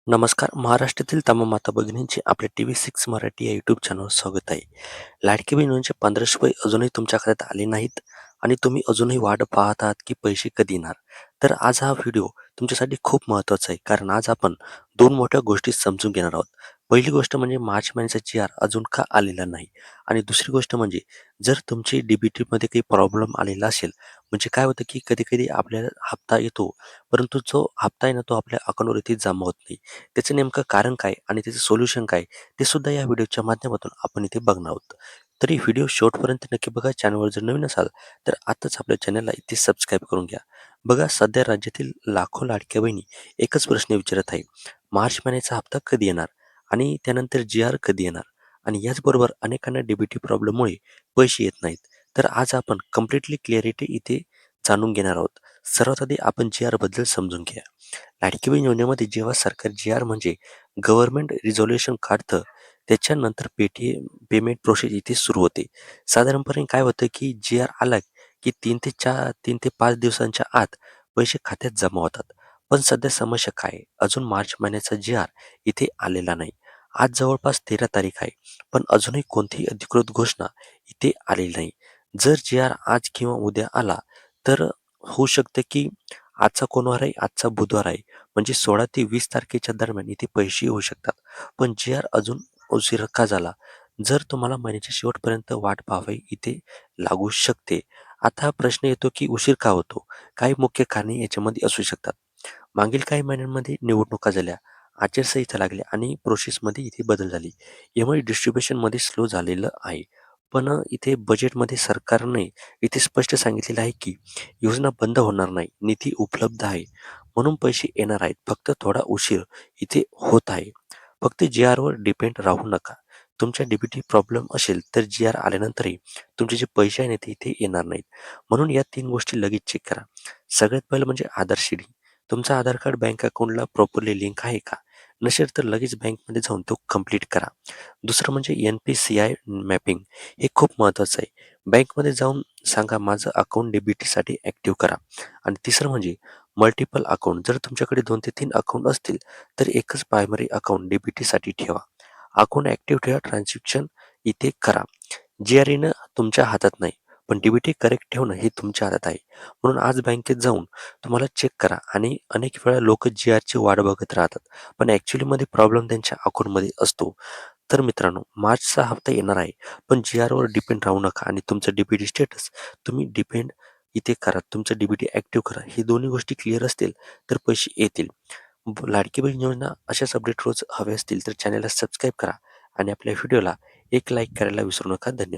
नमस्कार. महाराष्ट्रातील तमाम माता भगिनींचे आपल्या TV6 मराठी या यूट्यूब चॅनलवर स्वागत आहे. लाडकी बहीण योजनेचे ₹1500 अजूनही तुमच्या खात्यात आले नाहीत आणि तुम्ही अजूनही वाट पाहत आहात की पैसे कधी येणार. तर आज हा व्हिडिओ तुमच्यासाठी खूप महत्त्वाचा आहे. कारण आज आपण 2 मोठ्या गोष्टी समजून घेणार आहोत. पहिली गोष्ट म्हणजे मार्च महिन्याचा जी-आर अजून का आलेला नाही आणि दुसरी गोष्ट म्हणजे जर तुमची डी-बी-टीमध्ये काही प्रॉब्लेम आलेला असेल, म्हणजे काय होतं की कधी-कधी आपल्याला हप्ता येतो, परंतु जो हप्ता आहे ना, तो आपल्या अकाउंटवरती जमा होत नाही. त्याचं नेमकं कारण काय आणि त्याचं सोल्युशन काय ते सुद्धा या व्हिडिओच्या माध्यमातून आपण इथे बघणार आहोत. तरी व्हिडिओ शेवटपर्यंत नक्की बघा. चॅनलवर जर नवीन असाल तर आताच आपल्या चॅनलला इथे सबस्क्राईब करून घ्या. बघा, सध्या राज्यातील लाखो लाडक्या बहिणी एकच प्रश्न विचारत आहे. मार्च महिन्याचा हप्ता कधी येणार आणि त्यानंतर जी-आर कधी येणार? आणि याचबरोबर अनेकांना डी-बी-टी प्रॉब्लेममुळे पैसे येत नाहीत. तर आज आपण कम्प्लिटली क्लॅरिटी इथे जाणून घेणार आहोत. सर्वात आधी आपण जी-आर बद्दल समजून घ्या. लाडकी बहीण योजनेमध्ये जेव्हा सरकार जी-आर म्हणजे गव्हर्नमेंट रिझोल्यूशन काढतं, त्याच्यानंतर पेमेंट प्रोसेस इथे सुरू होते. साधारणपणे काय होतं की जी-आर आला की 3 ते 5 दिवसांच्या आत पैसे खात्यात जमा होतात. पण सध्या समस्या काय आहे? अजून मार्च महिन्याचा जी-आर इथे आलेला नाही. आज जवळपास 13 तारीख आहे, पण अजूनही कोणतीही अधिकृत घोषणा इथे आलेली नाही. जर जी-आर आज किंवा उद्या आला तर होऊ शकतं की आजचा कोण वार आहे? आजचा बुधवार आहे. म्हणजे 16 ते 20 तारखेच्या दरम्यान इथे पैसे येऊ शकतात. पण जी-आर अजून उशीर का झाला? जर तुम्हाला महिन्याच्या शेवटपर्यंत वाट पाहावी इथे लागू शकते. आता प्रश्न येतो की उशीर का होतो? काही मुख्य कारणे याच्यामध्ये असू शकतात. मागील काही महिन्यांमध्ये निवडणुका झाल्या, आचारसंहिता लागल्या आणि प्रोसेसमध्ये इथे बदल झाले. यामुळे डिस्ट्रिब्युशनमध्ये स्लो झालेलं आहे. पण इथे बजेटमध्ये सरकारने इथे स्पष्ट सांगितलेलं आहे की योजना बंद होणार नाही. निधी उपलब्ध आहे. म्हणून पैसे येणार आहेत. फक्त थोडा उशीर इथे होत आहे. फक्त जी-आरवर डिपेंड राहू नका. तुमच्या डी प्रॉब्लेम असेल तर जी-आर आल्यानंतरही तुमचे जे पैसे आहे ना ते इथे येणार नाहीत. म्हणून या 3 गोष्टी लगेच चेक करा. सगळ्यात पहिलं म्हणजे आधार शेडिंग. तुमचं आधार कार्ड बँक अकाउंटला प्रॉपरली लिंक आहे का? नसेल तर लगेच बँकमध्ये जाऊन तो कंप्लीट करा. दुसरं म्हणजे NPCI मॅपिंग. हे खूप महत्त्वाचं आहे. बँकमध्ये जाऊन सांगा माझं अकाउंट डी-बी-टीसाठी ॲक्टिव्ह करा. आणि तिसरं म्हणजे मल्टिपल अकाउंट. जर तुमच्याकडे 2 ते 3 अकाउंट असतील तर एकच प्रायमरी अकाउंट डी-बी-टीसाठी ठेवा. अकाउंट ॲक्टिव्ह ठेवा, ट्रान्झॅक्शन इथे करा. जी-आर येणं तुमच्या हातात नाही, पण डी-बी-टी करेक्ट ठेवणं हे तुमच्या हातात आहे. म्हणून आज बँकेत जाऊन तुम्हाला चेक करा. आणि अनेक वेळा लोकं जी-आरची वाट बघत राहतात, पण ॲक्च्युअलीमध्ये प्रॉब्लेम त्यांच्या अकाउंटमध्ये असतो. तर मित्रांनो, मार्चचा हप्ता येणार आहे, पण जी-आरवर डिपेंड राहू नका आणि तुमचं डी स्टेटस तुम्ही डिपेंड इथे करा. तुमचं डी ॲक्टिव्ह करा. ही दोन्ही गोष्टी क्लिअर असतील तर पैसे येतील. लाडकी बहीण योजना अशाच अपडेट रोज हवे असतील तर चॅनलला सबस्क्राईब करा आणि आपल्या व्हिडिओला एक लाईक करायला विसरू नका. धन्यवाद.